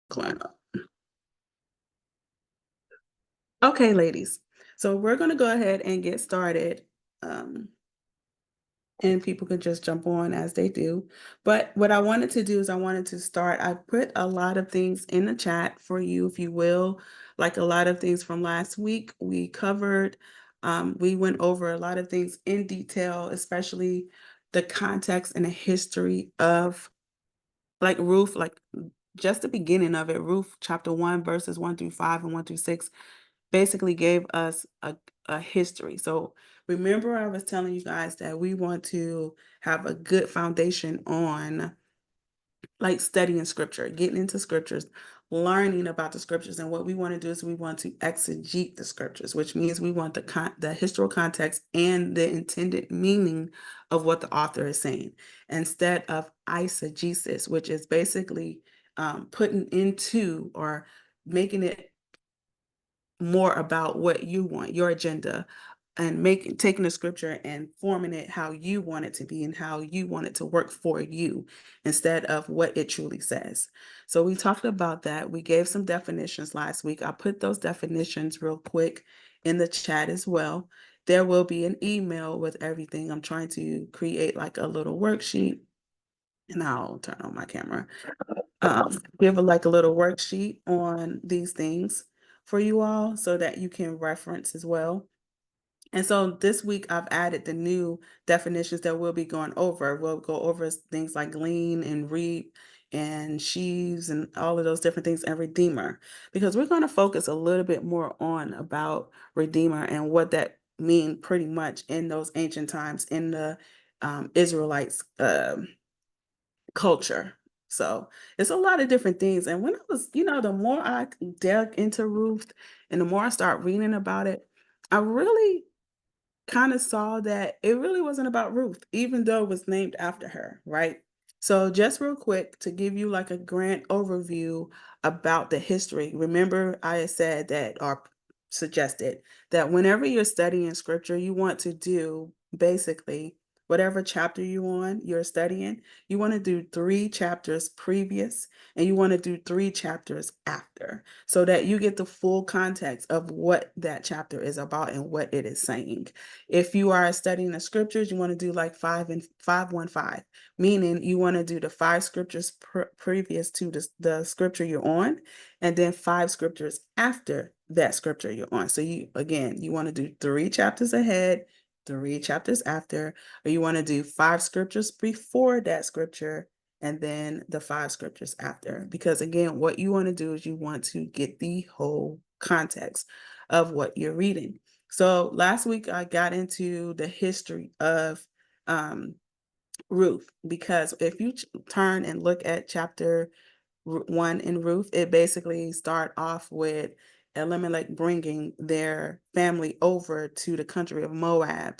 climb up. Okay, ladies. So we're going to go ahead and get started. Um, and people can just jump on as they do. But what I wanted to do is I put a lot of things in the chat for you, if you will, like a lot of things from last week we covered. We went over a lot of things in detail, especially the context and the history of like Ruth, like just the beginning of it. Ruth chapter 1, verses 1 through 5 and 1 through 6 basically gave us a history. So remember, I was telling you guys that we want to have a good foundation on like studying scripture, getting into scriptures, learning about the scriptures. And what we want to do is we want to exegete the scriptures, which means we want the historical context and the intended meaning of what the author is saying, instead of eisegesis, which is basically putting into or making it more about what you want, your agenda, and taking the scripture and forming it how you want it to be and how you want it to work for you instead of what it truly says. So we talked about that. We gave some definitions last week. I put those definitions real quick in the chat as well. There will be an email with everything. I'm trying to create like a little worksheet, and I'll turn on my camera. Give like a little worksheet on these things for you all so that you can reference as well. And so this week I've added the new definitions that we'll be going over. We'll go over things like glean and reap and sheaves and all of those different things, and redeemer, because we're going to focus a little bit more on about redeemer and what that mean pretty much in those ancient times in the Israelites culture. So it's a lot of different things. And when I was, the more I dug into Ruth and the more I start reading about it, I really kind of saw that it really wasn't about Ruth, even though it was named after her, right? So just real quick to give you like a grand overview about the history. Remember, I had said that or suggested that whenever you're studying scripture, you want to do basically whatever chapter you're studying, you want to do 3 chapters previous and you want to do 3 chapters after so that you get the full context of what that chapter is about and what it is saying. If you are studying the scriptures, you want to do like 5-1-5, meaning you want to do the 5 scriptures previous to the scripture you're on, and then 5 scriptures after that scripture you're on. So you want to do 3 chapters ahead, 3 chapters after, or you want to do 5 scriptures before that scripture and then the 5 scriptures after. Because again, what you want to do is you want to get the whole context of what you're reading. So last week I got into the history of Ruth, because if you turn and look at chapter 1 in Ruth, it basically start off with Elimelech bringing their family over to the country of Moab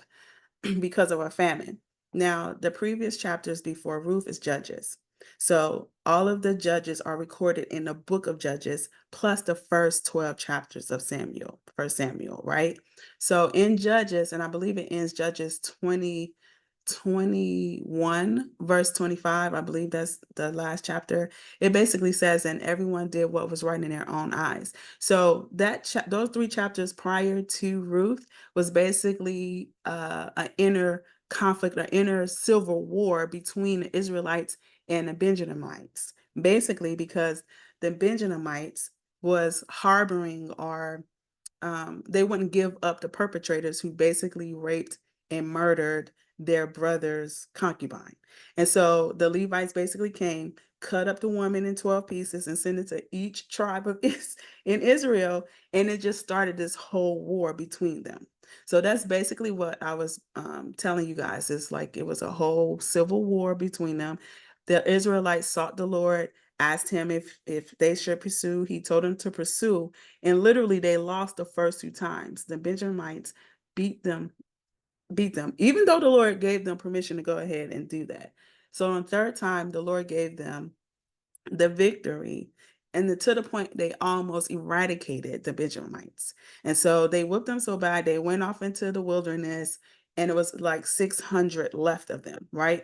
because of a famine. Now, the previous chapters before Ruth is Judges. So all of the judges are recorded in the book of Judges, plus the first 12 chapters of First Samuel, right? So in Judges, and I believe it ends Judges 21, verse 25, I believe that's the last chapter. It basically says, and everyone did what was right in their own eyes. So those 3 chapters prior to Ruth was basically an inner conflict, an inner civil war between the Israelites and the Benjaminites, basically because the Benjaminites was harboring or they wouldn't give up the perpetrators who basically raped and murdered their brother's concubine. And so the Levites basically came, cut up the woman in 12 pieces and sent it to each tribe in Israel. And it just started this whole war between them. So that's basically what I was telling you guys. It's like it was a whole civil war between them. The Israelites sought the Lord, asked him if they should pursue. He told them to pursue. And literally they lost the first 2 times. The Benjamites beat them, even though the Lord gave them permission to go ahead and do that. So on 3rd time, the Lord gave them the victory, and to the point they almost eradicated the Benjamites. And so they whipped them so bad, they went off into the wilderness, and it was like 600 left of them, right?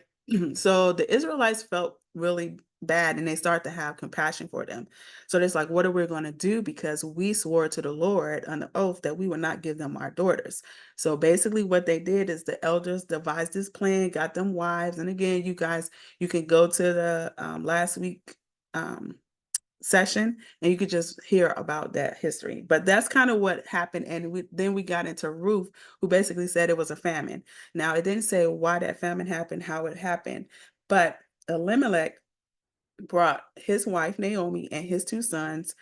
So the Israelites felt really bad, and they start to have compassion for them. So it's like, what are we going to do? Because we swore to the Lord on the oath that we would not give them our daughters. So basically what they did is the elders devised this plan, got them wives. And again, you guys, you can go to the last week session and you could just hear about that history. But that's kind of what happened. And then we got into Ruth, who basically said it was a famine. Now, it didn't say why that famine happened, how it happened, but Elimelech brought his wife Naomi and his two sons,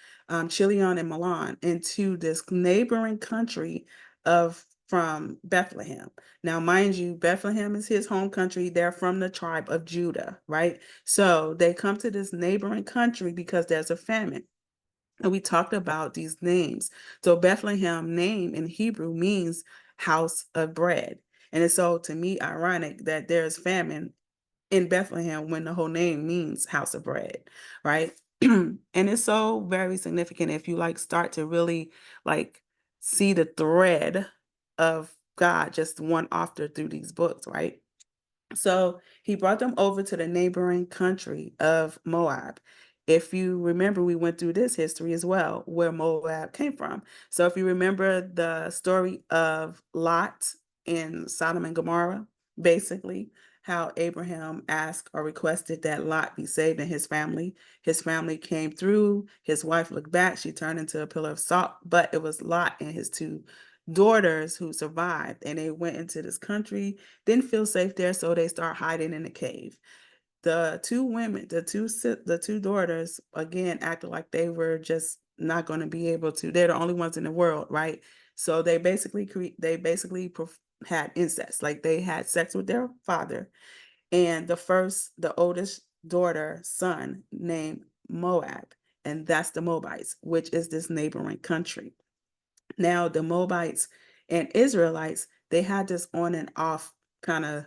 Chilion and Milan, into this neighboring country of from Bethlehem. Now, mind you, Bethlehem is his home country. They're from the tribe of Judah, right? So they come to this neighboring country because there's a famine. And we talked about these names. So Bethlehem name in Hebrew means house of bread. And it's so to me ironic that there's famine in Bethlehem when the whole name means house of bread, right? And it's so very significant if you like start to really like see the thread of God just one author through these books, right? So he brought them over to the neighboring country of Moab. If you remember, we went through this history as well, where Moab came from. So if you remember the story of Lot in Sodom and Gomorrah, basically how Abraham asked or requested that Lot be saved and his family. His family came through. His wife looked back. She turned into a pillar of salt, but it was Lot and his two daughters who survived, and they went into this country, didn't feel safe there, so they start hiding in a cave. The two women, the two daughters, again acted like they were just not going to be able to. They're the only ones in the world, right? So they basically had incest, like they had sex with their father, and the oldest daughter son named Moab, and that's the Moabites, which is this neighboring country. Now, the Moabites and Israelites, they had this on and off kind of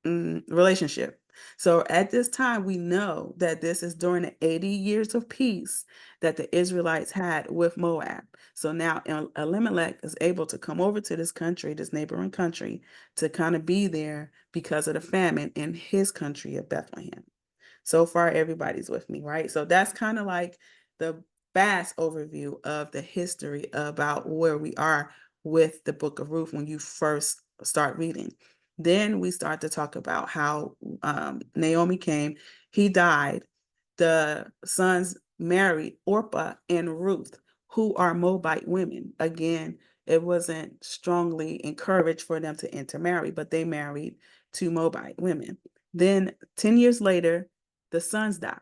relationship. So at this time, we know that this is during the 80 years of peace that the Israelites had with Moab. So now Elimelech is able to come over to this country, this neighboring country, to kind of be there because of the famine in his country of Bethlehem. So far, everybody's with me, right? So that's kind of like the fast overview of the history about where we are with the Book of Ruth when you first start reading. Then we start to talk about how Naomi came, he died, the sons married Orpah and Ruth, who are Moabite women. Again, it wasn't strongly encouraged for them to intermarry, but they married two Moabite women. Then 10 years later, the sons died.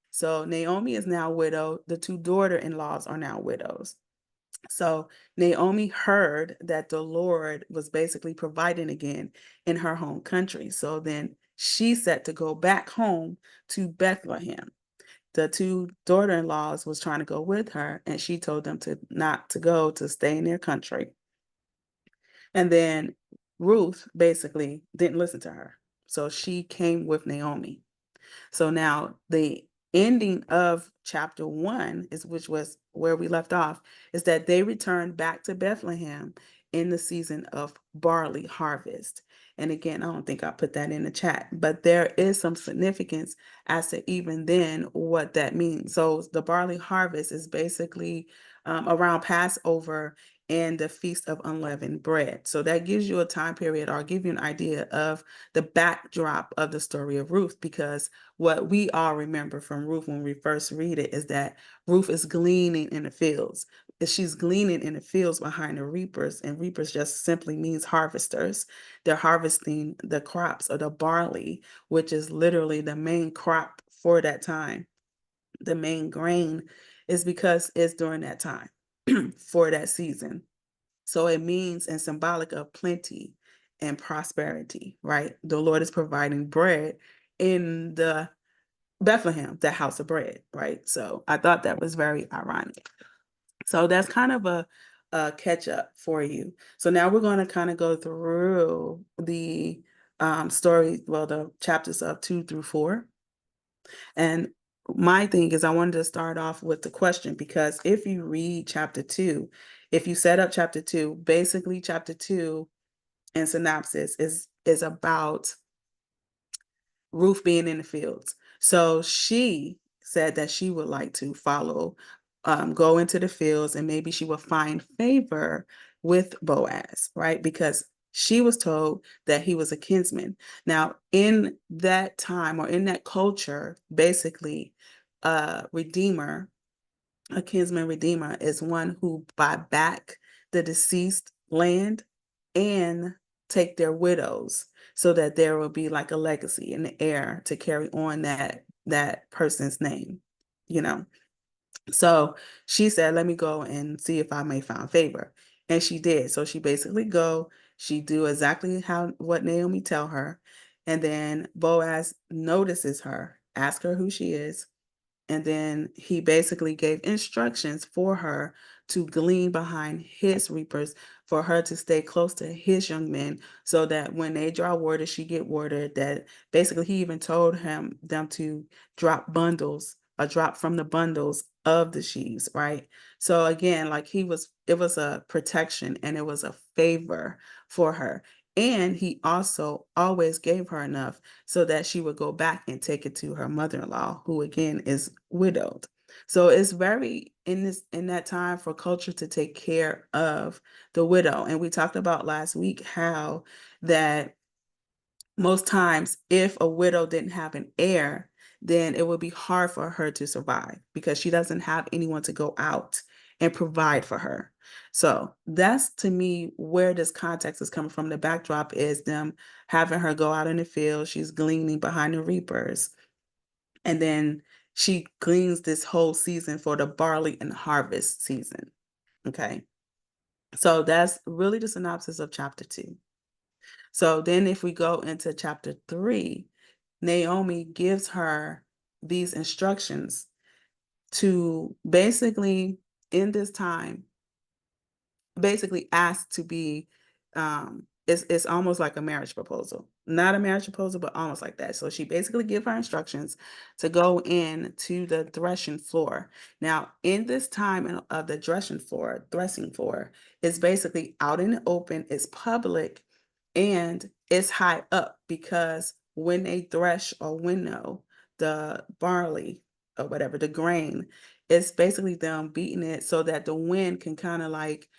So Naomi is now widowed. The two daughter-in-laws are now widows. So Naomi heard that the Lord was basically providing again in her home country. So then she set to go back home to Bethlehem. The two daughter-in-laws was trying to go with her, and she told them to not to go, to stay in their country. And then Ruth basically didn't listen to her. So she came with Naomi. So now the ending of chapter 1 is, which was where we left off, is that they returned back to Bethlehem in the season of barley harvest. And again, I don't think I put that in the chat, but there is some significance as to even then what that means. So the barley harvest is basically around Passover and the Feast of Unleavened Bread. So that gives you a time period, or give you an idea of the backdrop of the story of Ruth, because what we all remember from Ruth when we first read it is that Ruth is gleaning in the fields. She's gleaning in the fields behind the reapers, and reapers just simply means harvesters. They're harvesting the crops of the barley, which is literally the main crop for that time. The main grain is because it's during that time for that season. So it means and symbolic of plenty and prosperity, right? The Lord is providing bread in the Bethlehem, the house of bread, right? So I thought that was very ironic. So that's kind of a catch up for you. So now we're going to kind of go through the story, well, the chapters of 2 through 4. And my thing is, I wanted to start off with the question, because if you read chapter 2, if you set up chapter 2, basically chapter 2 in synopsis is about Ruth being in the fields. So she said that she would like to follow, go into the fields, and maybe she would find favor with Boaz, right? Because she was told that he was a kinsman. Now, in that time or in that culture, basically, redeemer, a kinsman-redeemer, is one who buy back the deceased land and take their widows, so that there will be like a legacy in the heir to carry on that person's name, you know. So she said, let me go and see if I may find favor. And she did. So she basically she do exactly what Naomi tell her. And then Boaz notices her, ask her who she is, and then he basically gave instructions for her to glean behind his reapers, for her to stay close to his young men, so that when they draw water, she get water. That basically he even told them to drop bundles, or drop from the bundles of the sheaves, right? So again, like it was a protection and it was a favor for her. And he also always gave her enough so that she would go back and take it to her mother-in-law, who again is widowed. So it's very in that time for culture to take care of the widow. And we talked about last week how that most times if a widow didn't have an heir, then it would be hard for her to survive because she doesn't have anyone to go out and provide for her. So that's, to me, where this context is coming from. The backdrop is them having her go out in the field. She's gleaning behind the reapers. And then she gleans this whole season for the barley and harvest season. Okay. So that's really the synopsis of chapter 2. So then if we go into chapter 3, Naomi gives her these instructions to basically, in this time, basically ask to be, it's almost like a marriage proposal. Not a marriage proposal, but almost like that. So she basically give her instructions to go in to the threshing floor. Now, in this time of the threshing floor is basically out in the open, it's public, and it's high up, because when they thresh or winnow the barley or whatever, the grain, it's basically them beating it so that the wind can kind of like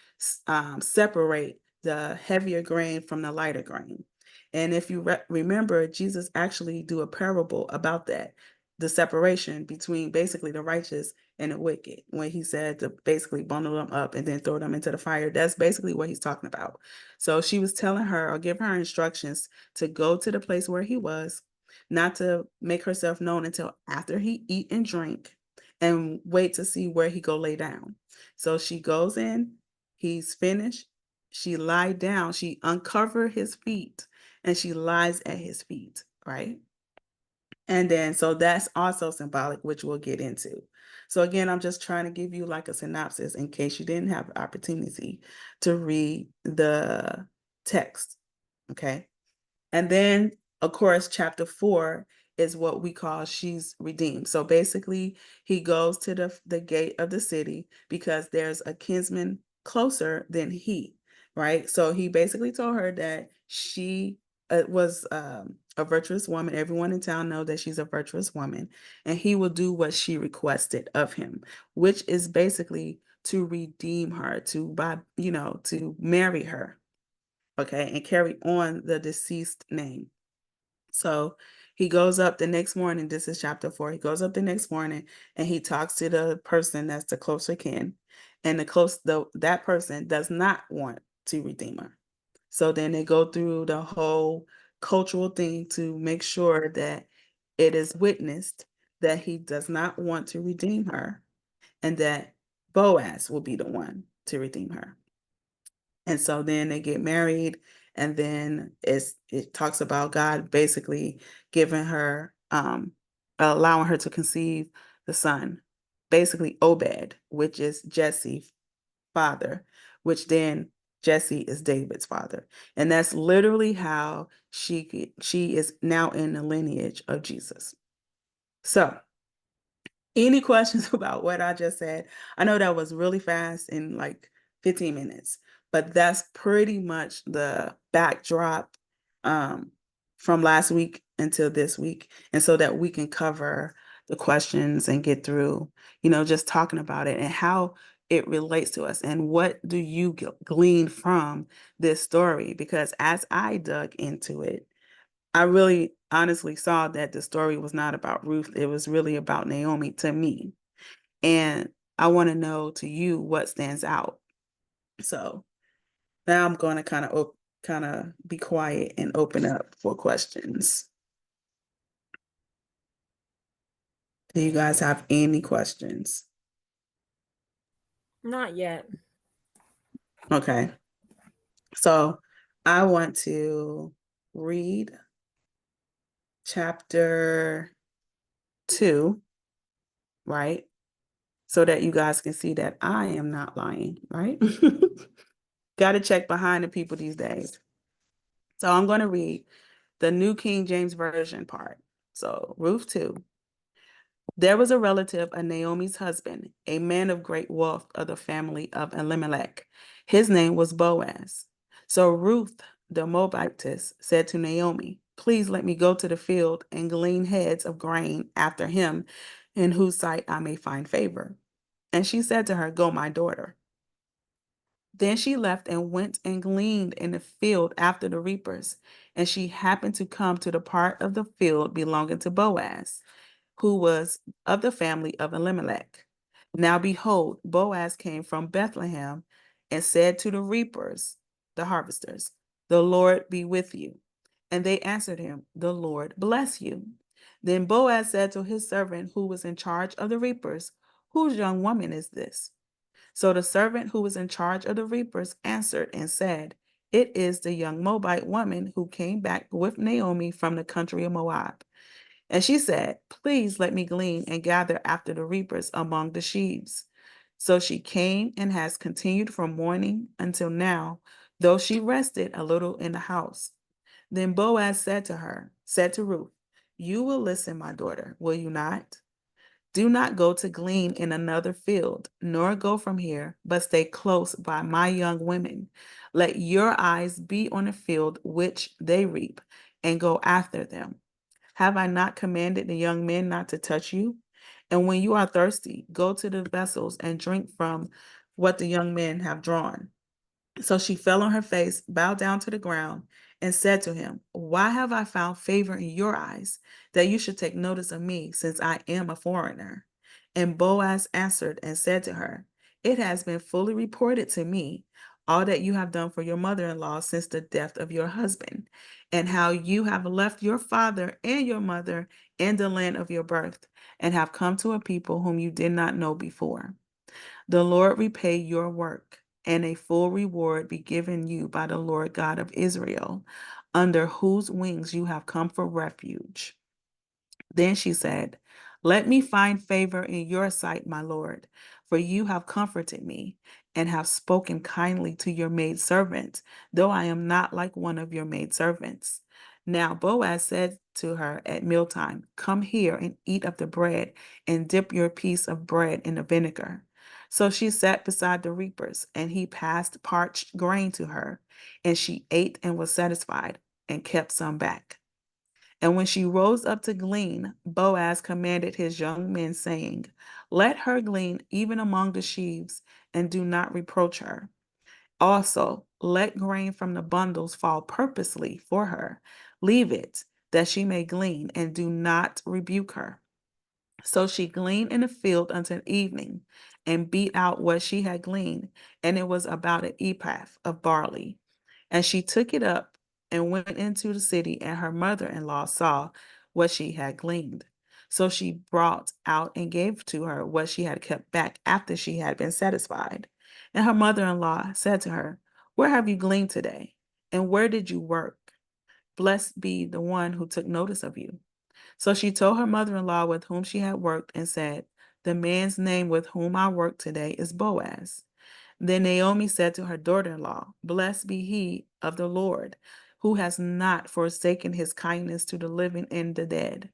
separate the heavier grain from the lighter grain. And if you remember, Jesus actually do a parable about that, the separation between basically the righteous and the wicked, when he said to basically bundle them up and then throw them into the fire. That's basically what he's talking about. So she was telling her, or giving her instructions, to go to the place where he was, not to make herself known until after he eat and drink, and wait to see where he go lay down. So she goes in, he's finished, she lie down, she uncover his feet, and she lies at his feet, right? And then, so that's also symbolic, which we'll get into. So again, I'm just trying to give you like a synopsis in case you didn't have the opportunity to read the text, okay? And then, of course, chapter 4 is what we call she's redeemed. So basically, he goes to the gate of the city because there's a kinsman closer than he, right? So he basically told her that she was a virtuous woman. Everyone in town know that she's a virtuous woman, and he will do what she requested of him, which is basically to redeem her, to marry her, okay, and carry on the deceased name. So he goes up the next morning. This is chapter 4. He goes up the next morning and he talks to the person that's the closer kin. And that person does not want to redeem her. So then they go through the whole cultural thing to make sure that it is witnessed that he does not want to redeem her, and that Boaz will be the one to redeem her. And so then they get married, and then it talks about God basically giving her, allowing her to conceive the son, basically Obed, which is Jesse's father, which then Jesse is David's father. And that's literally how she is now in the lineage of Jesus. So any questions about what I just said? I know that was really fast in like 15 minutes, but that's pretty much the backdrop from last week until this week, and so that we can cover the questions and get through, just talking about it and how it relates to us and what do you glean from this story. Because as I dug into it, I really honestly saw that the story was not about Ruth. It was really about Naomi to me. And I want to know to you what stands out. So now I'm going to kind of be quiet and open up for questions. Do you guys have any questions? Not yet. Okay. So I want to read chapter 2, right? So that you guys can see that I am not lying, right? Got to check behind the people these days. So I'm going to read the New King James Version part. So Ruth 2. There was a relative of Naomi's husband, a man of great wealth of the family of Elimelech. His name was Boaz. So Ruth the Moabitess said to Naomi, "Please let me go to the field and glean heads of grain after him, in whose sight I may find favor." And she said to her, "Go, my daughter." Then she left and went and gleaned in the field after the reapers. And she happened to come to the part of the field belonging to Boaz, who was of the family of Elimelech. Now behold, Boaz came from Bethlehem and said to the reapers, the harvesters, "The Lord be with you." And they answered him, "The Lord bless you." Then Boaz said to his servant who was in charge of the reapers, "Whose young woman is this?" So the servant who was in charge of the reapers answered and said, "It is the young Moabite woman who came back with Naomi from the country of Moab." And she said, "Please let me glean and gather after the reapers among the sheaves." So she came and has continued from morning until now, though she rested a little in the house. Then Boaz said to Ruth, "You will listen, my daughter, will you not? Do not go to glean in another field, nor go from here, but stay close by my young women. Let your eyes be on the field which they reap, and go after them. Have I not commanded the young men not to touch you? And when you are thirsty, go to the vessels and drink from what the young men have drawn." So she fell on her face, bowed down to the ground, and said to him, "Why have I found favor in your eyes, that you should take notice of me, since I am a foreigner?" And Boaz answered and said to her, "It has been fully reported to me, all that you have done for your mother-in-law since the death of your husband, and how you have left your father and your mother in the land of your birth, and have come to a people whom you did not know before. The Lord repay your work, and a full reward be given you by the Lord God of Israel, under whose wings you have come for refuge." Then she said, "Let me find favor in your sight, my Lord, for you have comforted me and have spoken kindly to your maidservant, though I am not like one of your maidservants." Now Boaz said to her at mealtime, "Come here and eat of the bread, and dip your piece of bread in the vinegar." So she sat beside the reapers, and he passed parched grain to her, and she ate and was satisfied, and kept some back. And when she rose up to glean, Boaz commanded his young men, saying, "Let her glean even among the sheaves, and do not reproach her. Also, let grain from the bundles fall purposely for her. Leave it, that she may glean, and do not rebuke her." So she gleaned in the field until evening, and beat out what she had gleaned, and it was about an ephah of barley. And she took it up and went into the city, and her mother-in-law saw what she had gleaned. So she brought out and gave to her what she had kept back after she had been satisfied. And her mother-in-law said to her, "Where have you gleaned today? And where did you work? Blessed be the one who took notice of you." So she told her mother-in-law with whom she had worked and said, "The man's name with whom I work today is Boaz." Then Naomi said to her daughter-in-law, "Blessed be he of the Lord, who has not forsaken his kindness to the living and the dead."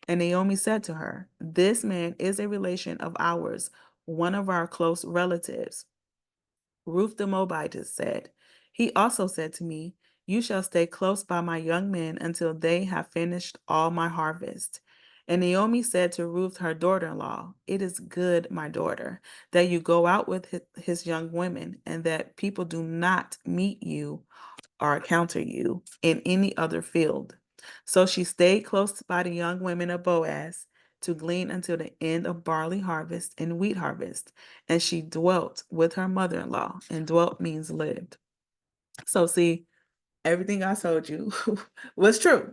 And Naomi said to her, "This man is a relation of ours, one of our close relatives." Ruth the Moabitess said, "He also said to me, You shall stay close by my young men until they have finished all my harvest. And Naomi said to Ruth, her daughter-in-law, It is good, my daughter, that you go out with his young women, and that people do not meet you or encounter you in any other field. So she stayed close by the young women of Boaz to glean until the end of barley harvest and wheat harvest. And she dwelt with her mother-in-law, and dwelt means lived. So see, everything I told you was true.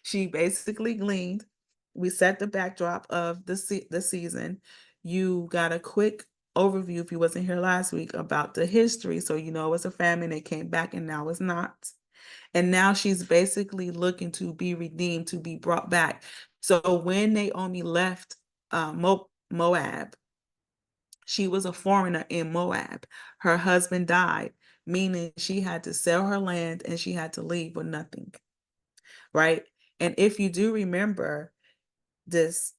She basically gleaned. We set the backdrop of the season. You got a quick overview, if you wasn't here last week, about the history. So you know it's a famine. It came back and now it's not. And now she's basically looking to be redeemed, to be brought back. So when Naomi left Moab, she was a foreigner in Moab. Her husband died, meaning she had to sell her land and she had to leave with nothing, right? And if you do remember this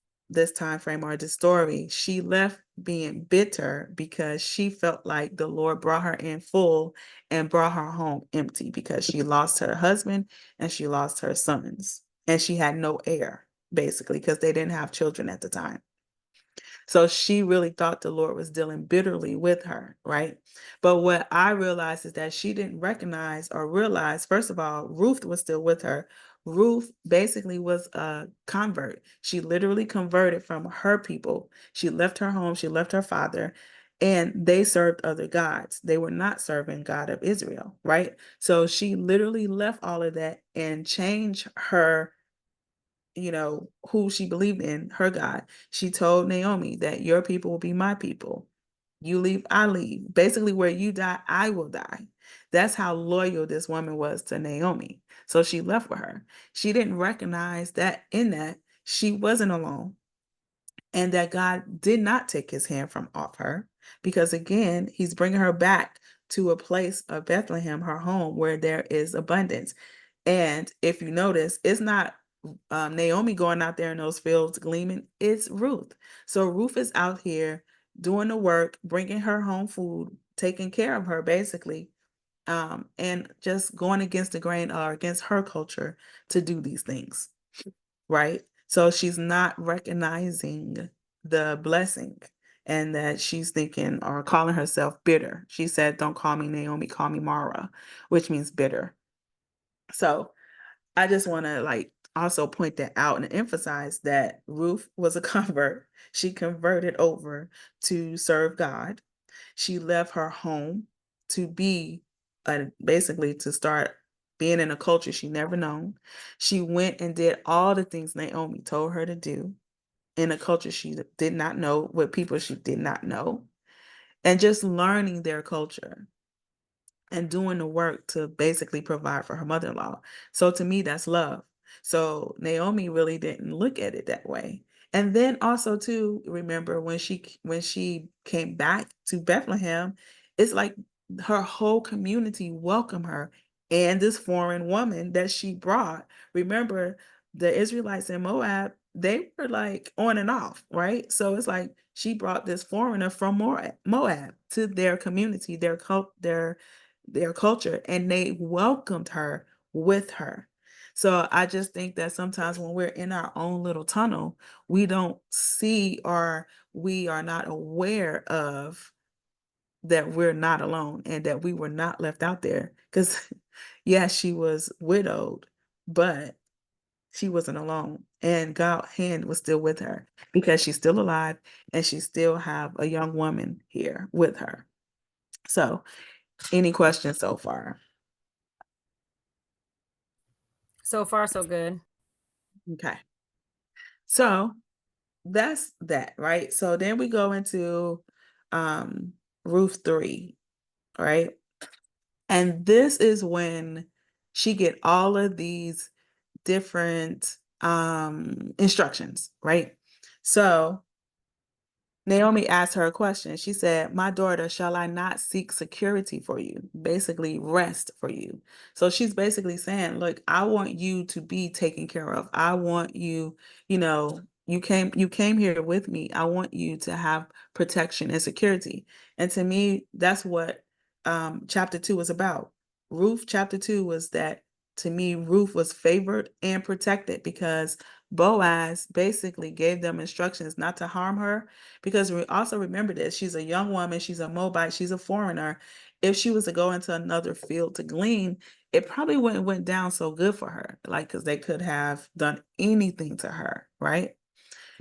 time frame or this story, she left being bitter because she felt like the Lord brought her in full and brought her home empty, because she lost her husband and she lost her sons, and she had no heir, basically, because they didn't have children at the time. So she really thought the Lord was dealing bitterly with her, right? But what I realized is that she didn't recognize or realize, first of all, Ruth was still with her. Ruth basically was a convert. She literally converted from her people. She left her home, she left her father, and they served other gods. They were not serving God of Israel, right? So she literally left all of that and changed her, who she believed in, her God. She told Naomi that your people will be my people. You leave, I leave. Basically, where you die, I will die. That's how loyal this woman was to Naomi. So she left with her. She didn't recognize that in that she wasn't alone, and that God did not take his hand from off her, because again, he's bringing her back to a place of Bethlehem, her home, where there is abundance. And if you notice, it's not Naomi going out there in those fields gleaming, it's Ruth. So Ruth is out here doing the work, bringing her home food, taking care of her, basically, and just going against the grain or against her culture to do these things, right? So she's not recognizing the blessing, and that she's thinking or calling herself bitter. She said, Don't call me Naomi, call me Mara, which means bitter. So I just want to also point that out and emphasize that Ruth was a convert. She converted over to serve God. She left her home to be basically to start being in a culture she never known. She went and did all the things Naomi told her to do in a culture she did not know, with people she did not know, and just learning their culture and doing the work to basically provide for her mother-in-law. So to me, that's love. So Naomi really didn't look at it that way. And then also too, remember when she came back to Bethlehem, it's like her whole community welcomed her, and this foreign woman that she brought. Remember, the Israelites in Moab, they were like on and off, right? So it's like she brought this foreigner from Moab to their community, their culture, and they welcomed her with her. So I just think that sometimes when we're in our own little tunnel, we don't see, or we are not aware of, that we're not alone and that we were not left out there. Because yes, she was widowed, but she wasn't alone, and God's hand was still with her, because she's still alive and she still have a young woman here with her. So any questions so far? So far, so good. Okay. So that's that, right? So then we go into um Ruth 3, right? And this is when she get all of these different instructions, right? So Naomi asked her a question. She said, My daughter, shall I not seek security for you? Basically, rest for you. So she's basically saying, Look, I want you to be taken care of. I want you, you came here with me. I want you to have protection and security. And to me, that's what chapter 2 is about. Ruth chapter 2 was that, to me, Ruth was favored and protected because Boaz basically gave them instructions not to harm her. Because we also remember this, she's a young woman, she's a Moabite, she's a foreigner. If she was to go into another field to glean, it probably wouldn't went down so good for her, like, because they could have done anything to her, right?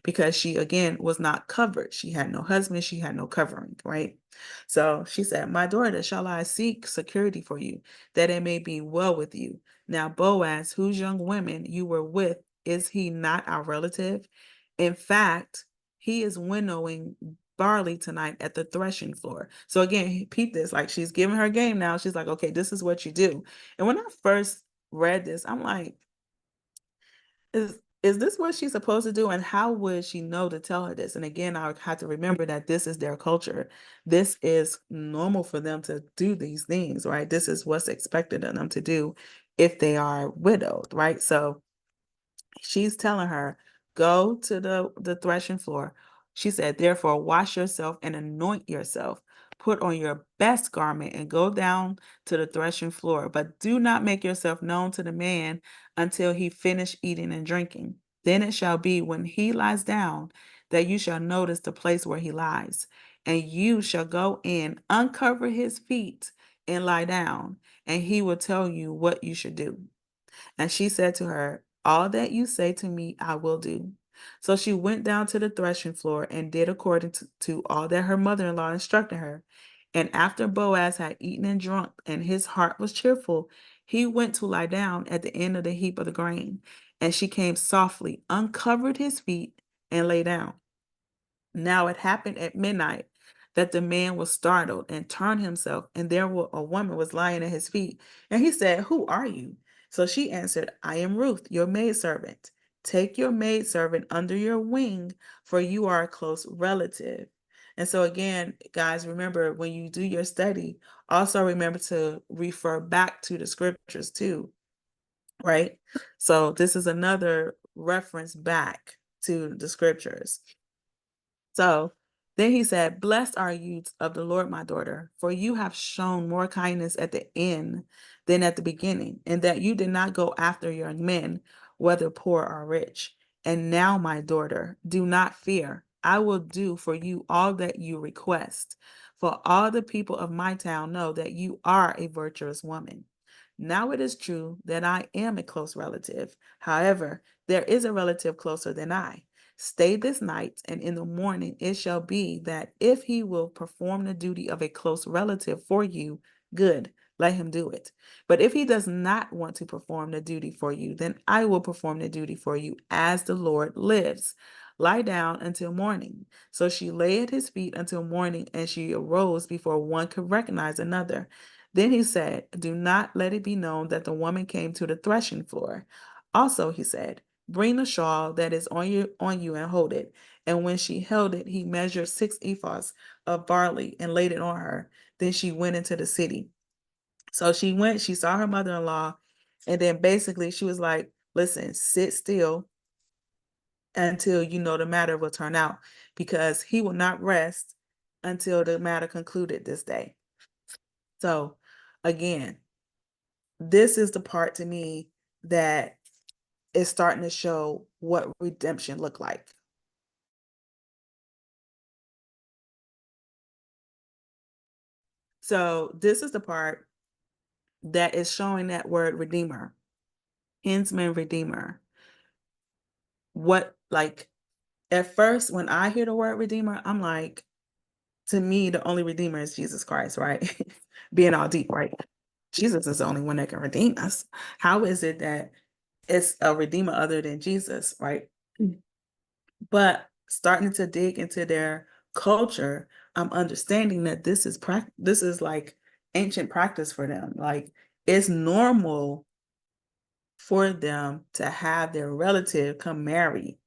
Because she, again, was not covered. She had no husband, she had no covering, right? So she said, "My daughter, shall I seek security for you, that it may be well with you? Now, Boaz, whose young women you were with, is he not our relative? In fact, he is winnowing barley tonight at the threshing floor." So again, peep this, like, she's giving her game now. She's like, okay, this is what you do. And when I first read this, I'm like, is this what she's supposed to do? And how would she know to tell her this? And again, I would have to remember that this is their culture. This is normal for them to do these things, right? This is what's expected of them to do if they are widowed, right? So she's telling her, go to the threshing floor. She said, therefore, wash yourself and anoint yourself. Put on your best garment and go down to the threshing floor. But do not make yourself known to the man until he finish eating and drinking. Then it shall be when he lies down that you shall notice the place where he lies. And you shall go in, uncover his feet, and lie down. And he will tell you what you should do. And she said to her, all that you say to me, I will do. So she went down to the threshing floor and did according to all that her mother-in-law instructed her. And after Boaz had eaten and drunk, and his heart was cheerful, he went to lie down at the end of the heap of the grain. And she came softly, uncovered his feet, and lay down. Now it happened at midnight that the man was startled and turned himself, and there a woman was lying at his feet. And he said, who are you? So she answered, I am Ruth, your maidservant. Take your maidservant under your wing, for you are a close relative. And so again, guys, remember when you do your study, also remember to refer back to the scriptures too, right? So this is another reference back to the scriptures. So then he said, blessed are you of the Lord, my daughter, for you have shown more kindness at the end than at the beginning, and that you did not go after your men, whether poor or rich. And now, my daughter, do not fear. I will do for you all that you request. For all the people of my town know that you are a virtuous woman. Now it is true that I am a close relative. However, there is a relative closer than I. Stay this night, and in the morning it shall be that if he will perform the duty of a close relative for you, good, let him do it. But if he does not want to perform the duty for you, then I will perform the duty for you as the Lord lives. Lie down until morning. So she lay at his feet until morning, and she arose before one could recognize another. Then he said, do not let it be known that the woman came to the threshing floor. Also, he said, bring the shawl that is on you and hold it. And when she held it, he measured 6 ephahs of barley and laid it on her. Then she went into the city. So she went, she saw her mother-in-law, and then basically she was like, listen, sit still until you know the matter will turn out, because he will not rest until the matter concluded this day. So again, this is the part to me that is starting to show what redemption looked like. So this is the part that is showing that word redeemer, kinsman-redeemer. What, like, at first, when I hear the word redeemer, I'm like, to me, the only redeemer is Jesus Christ, right? Being all deep, right? Jesus is the only one that can redeem us. How is it that it's a redeemer other than Jesus, right? But starting to dig into their culture, I'm understanding that this is like ancient practice for them. Like, it's normal for them to have their relative come marry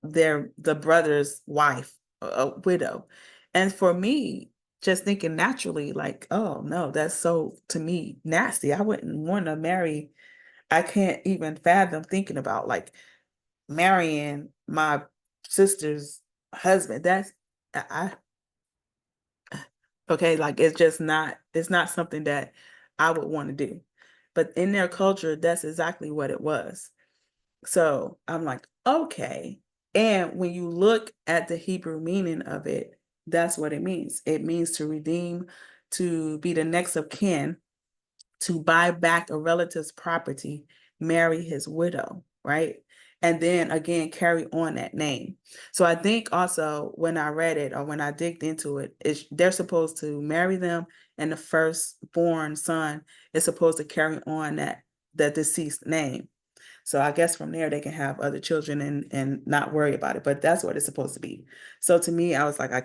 the brother's wife, a widow. And for me, just thinking naturally, like, oh no, that's so, to me, nasty. I wouldn't want to marry. I can't even fathom thinking about, like, marrying my sister's husband. That's, I okay, like, it's just not, it's not something that I would want to do. But in their culture, that's exactly what it was. So I'm like, okay. And when you look at the Hebrew meaning of it, that's what it means. It means to redeem, to be the next of kin, to buy back a relative's property, marry his widow, right? And then again, carry on that name. So I think also when I read it or when I digged into it, they're supposed to marry them, and the firstborn son is supposed to carry on the deceased name. So I guess from there they can have other children and not worry about it. But that's what it's supposed to be. So to me, I was like, I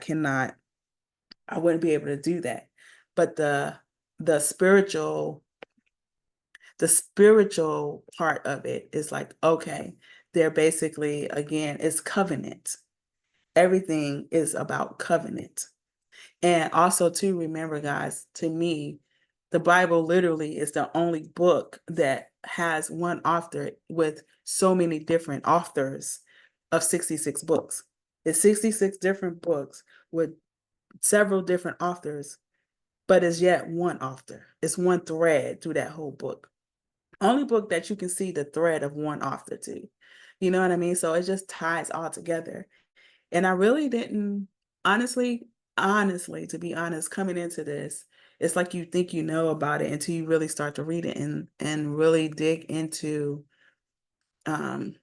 wouldn't be able to do that. But the spiritual the spiritual part of it is like, okay, they're basically, again, it's covenant. Everything is about covenant. And also to remember, guys, to me, the Bible literally is the only book that has one author with so many different authors of 66 books. It's 66 different books with several different authors, but it's yet one author. It's one thread through that whole book. Only book that you can see the thread of one author to. You know what I mean? So it just ties all together. And I really didn't, honestly, to be honest, coming into this, it's like you think you know about it until you really start to read it and really dig into um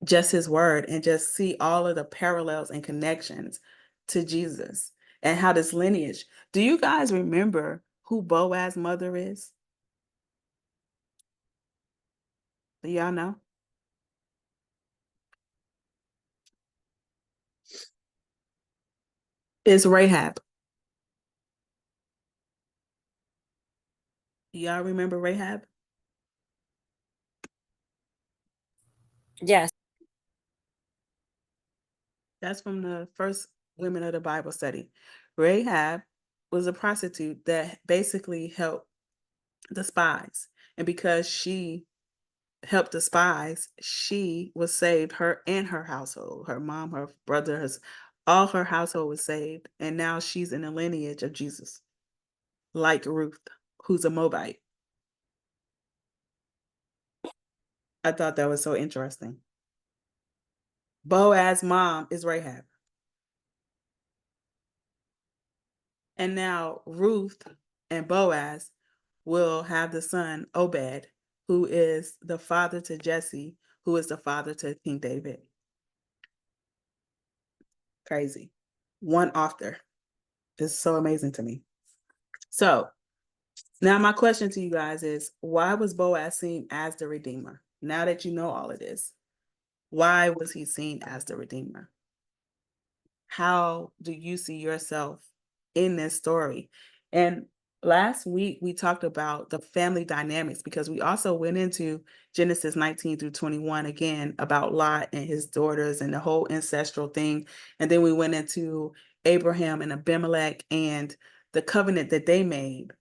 just his word and just see all of the parallels and connections to Jesus and how this lineage. Do you guys remember who Boaz's mother is? Do y'all know? It's Rahab. Do y'all remember Rahab? Yes. That's from the first Women of the Bible study. Rahab was a prostitute that basically helped the spies. And because she helped the spies, she was saved, her and her household, her mom, her brothers, all her household was saved. And now she's in the lineage of Jesus, like Ruth, who's a Moabite. I thought that was so interesting. Boaz's mom is Rahab. And now Ruth and Boaz will have the son Obed, who is the father to Jesse, who is the father to King David. Crazy. One author. This is so amazing to me. So now my question to you guys is, why was Boaz seen as the Redeemer? Now that you know all of this, why was he seen as the Redeemer? How do you see yourself in this story? And last week we talked about the family dynamics because we also went into Genesis 19 through 21 again about Lot and his daughters and the whole ancestral thing. And then we went into Abraham and Abimelech and the covenant that they made.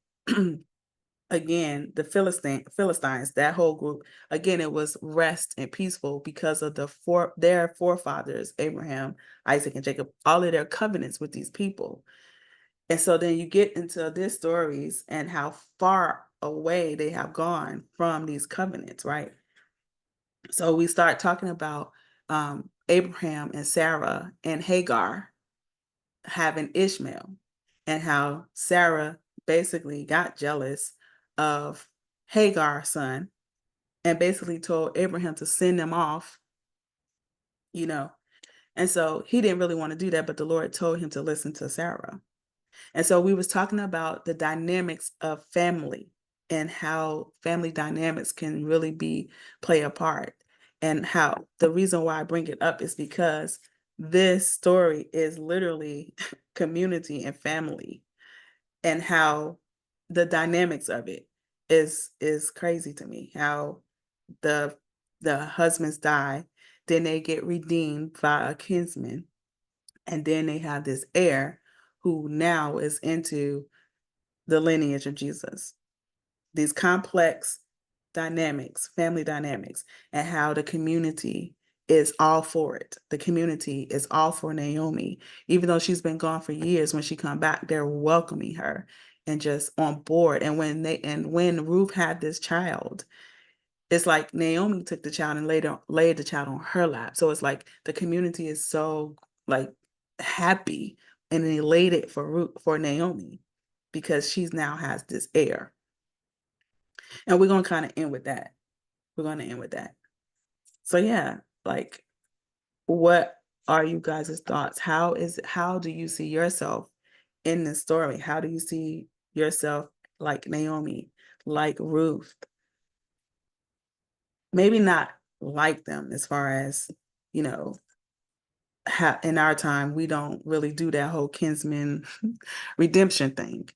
Again, the Philistines, that whole group, again, it was rest and peaceful because of their forefathers, Abraham, Isaac, and Jacob, all of their covenants with these people. And so then you get into these stories and how far away they have gone from these covenants, right? So we start talking about Abraham and Sarah and Hagar having Ishmael, and how Sarah basically got jealous of Hagar's son and basically told Abraham to send them off, you know. And so he didn't really want to do that, but the Lord told him to listen to Sarah. And so we was talking about the dynamics of family and how family dynamics can really play a part. And how the reason why I bring it up is because this story is literally community and family, and how the dynamics of it is crazy to me. How the the husbands die, then they get redeemed by a kinsman, and then they have this heir who now is into the lineage of Jesus. These complex dynamics, family dynamics, and how the community is all for it. The community is all for Naomi. Even though she's been gone for years, when she come back, they're welcoming her. and just on board. And when Ruth had this child, it's like Naomi took the child and laid the child on her lap. So it's like the community is so like happy and elated for Naomi because she's now has this heir. And we're gonna kind of end with that. We're gonna end with that. So yeah, like what are you guys' thoughts? How do you see yourself in this story? How do you see yourself like Naomi, like Ruth? Maybe not like them as far as, you know, in our time, we don't really do that whole kinsman redemption thing.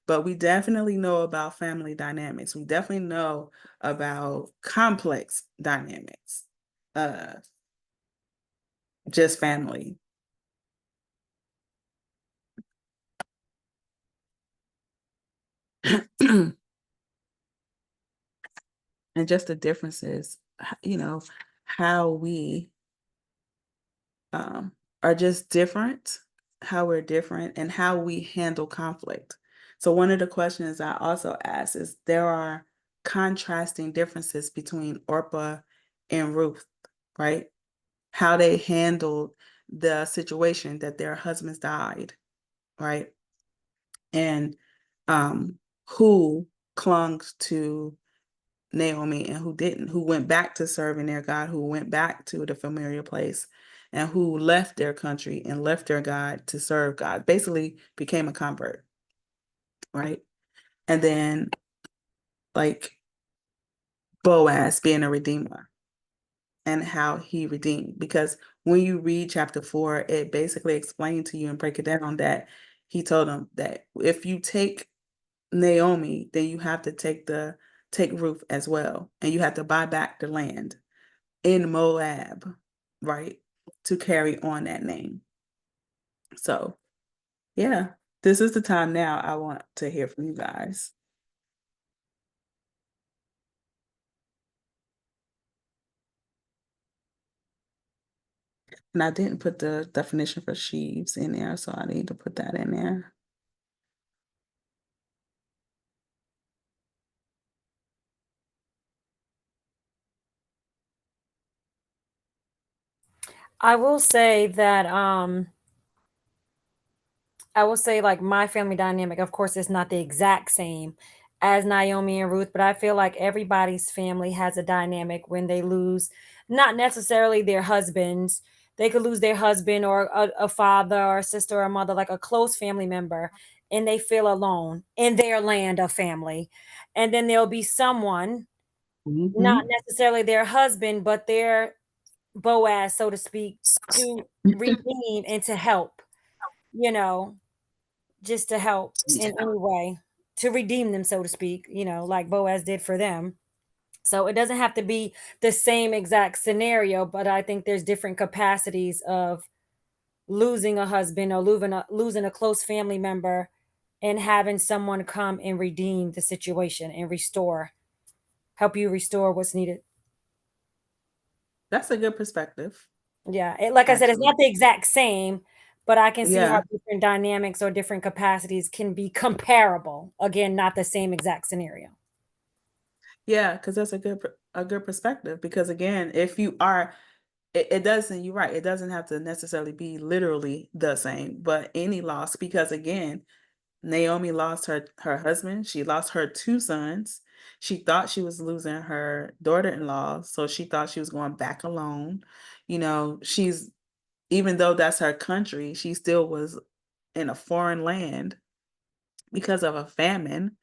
But we definitely know about family dynamics. We definitely know about complex dynamics. Uh just family. And just the differences, how we um, are just different, how we're different, and how we handle conflict. So, one of the questions I also asked is there are contrasting differences between Orpah and Ruth, right? How they handled the situation that their husbands died, right? And um, who clung to Naomi and who didn't, who went back to serving their God, who went back to the familiar place, and who left their country and left their God to serve God, basically became a convert, right? And then, like Boaz being a redeemer and how he redeemed. Because when you read chapter 4, it basically explained to you and break it down that he told them that if you take Naomi, then you have to take Ruth as well, and you have to buy back the land in Moab, right? To carry on that name. So, yeah, this is the time now I want to hear from you guys. And I didn't put the definition for sheaves in there, so I need to put that in there. I will say that I will say like my family dynamic, of course, is not the exact same as Naomi and Ruth, but I feel like everybody's family has a dynamic when they lose not necessarily their husbands. They could lose their husband or a father or a sister or a mother, like a close family member, and they feel alone in their land of family. And then there'll be someone, not Mhm. necessarily their husband, but their Boaz, so to speak, to redeem and to help, you know, just to help in any way to redeem them, so to speak, like Boaz did for them. So it doesn't have to be the same exact scenario, but I think there's different capacities of losing a husband or losing a close family member and having someone come and redeem the situation and help you restore what's needed. That's a good perspective, Yeah, like I said, it's actually. not the exact same, but I can see how Yeah. different dynamics or different capacities can be comparable. Again, not the same exact scenario. Yeah, because that's a good perspective. Because again, if you are, it doesn't. You're right. It doesn't have to necessarily be literally the same, but any loss. Because again, Naomi lost her husband. She lost her two sons. She thought she was losing her daughter-in-law, so she thought she was going back alone. She's even though that's her country, she still was in a foreign land because of a famine.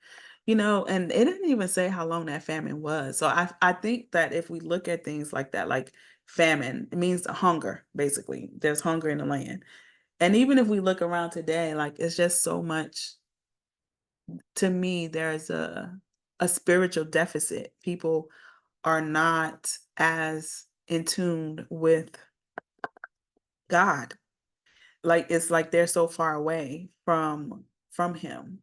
And it didn't even say how long that famine was. So I think that if we look at things like that, like famine, it means hunger, basically. There's hunger in the land. And even if we look around today, like it's just so much. To me, there's a spiritual deficit. People are not as in tune with God. Like it's like they're so far away from him,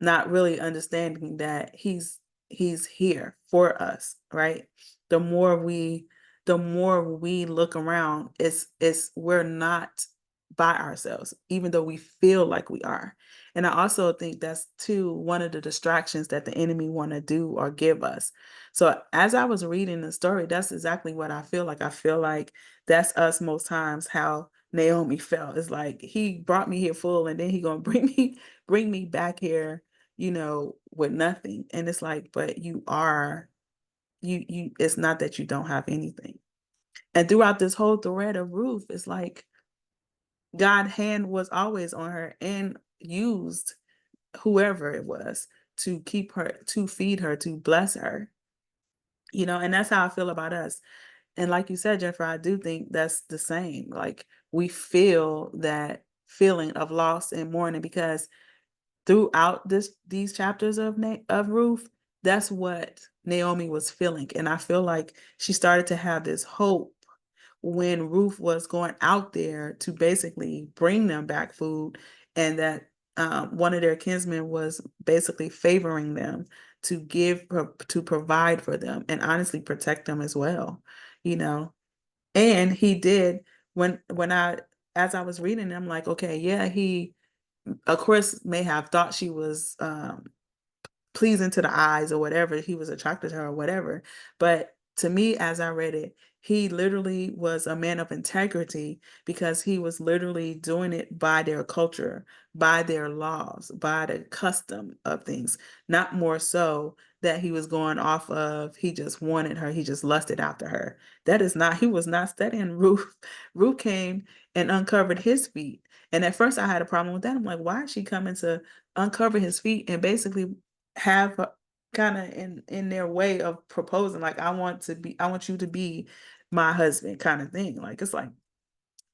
not really understanding that he's here for us, right? The more we the more we look around, it's we're not by ourselves, even though we feel like we are. And I also think that's too one of the distractions that the enemy want to do or give us. So as I was reading the story, that's exactly what I feel like. I feel like that's us most times how Naomi felt. It's like he brought me here full and then he gonna bring me back here, with nothing. And it's like, but you it's not that you don't have anything. And throughout this whole thread of Ruth, it's like God hand was always on her and used whoever it was to keep her, to feed her, to bless her, and that's how I feel about us. And like you said, Jennifer, I do think that's the same. Like we feel that feeling of loss and mourning because throughout these chapters of Ruth, that's what Naomi was feeling. And I feel like she started to have this hope when Ruth was going out there to basically bring them back food, and that one of their kinsmen was basically favoring them to provide for them and honestly protect them as well, you know. And he did when I as I was reading, I'm like, okay, yeah, he of course may have thought she was pleasing to the eyes or whatever, he was attracted to her or whatever. But to me, as I read it, he literally was a man of integrity because he was literally doing it by their culture, by their laws, by the custom of things, not more so that he was going off of, he just wanted her, he just lusted after her. That is not, he was not studying Ruth. Ruth came and uncovered his feet. And at first I had a problem with that. I'm like, why is she coming to uncover his feet and basically have kind of in their way of proposing, like, I want you to be my husband kind of thing. Like, it's like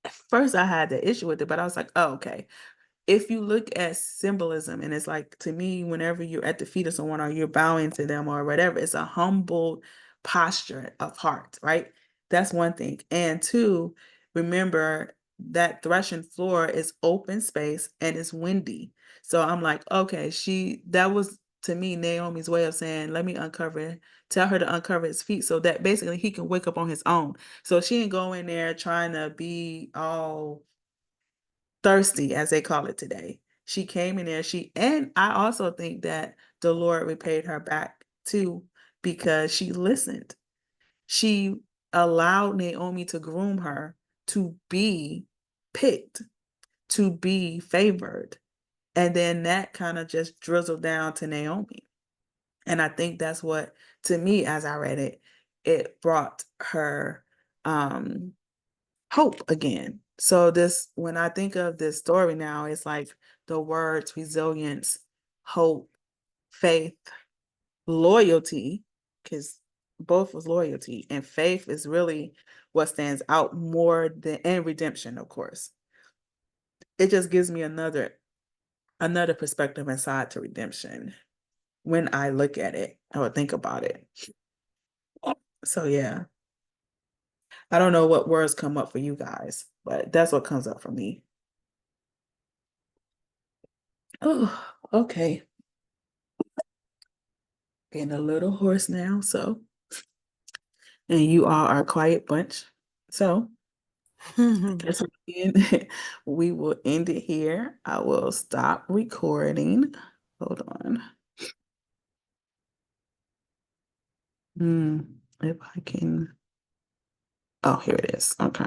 at first I had the issue with it, but I was like, oh, okay. If you look at symbolism, and it's like, to me, whenever you're at the feet of someone or you're bowing to them or whatever, it's a humble posture of heart, right? That's one thing. And two, remember that threshing floor is open space and it's windy. So I'm like, okay, that was to me Naomi's way of saying, let me tell her to uncover his feet so that basically he can wake up on his own. So she didn't go in there trying to be all thirsty, as they call it today. She came in there, and I also think that the Lord repaid her back too, because she listened. She allowed Naomi to groom her to be picked, to be favored. And then that kind of just drizzled down to Naomi. And I think that's what, to me, as I read it, it brought her um hope again. So when I think of this story now, it's like the words resilience, hope, faith, loyalty, because both was loyalty, and faith is really what stands out more than, and redemption, of course. It just gives me another perspective inside to redemption when I look at it or think about it. So yeah, I don't know what words come up for you guys, but that's what comes up for me. Oh, okay. Getting a little hoarse now, so, and you all are a quiet bunch. So I guess we will end it here. I will stop recording. Hold on. If I can. Oh, here it is. Okay.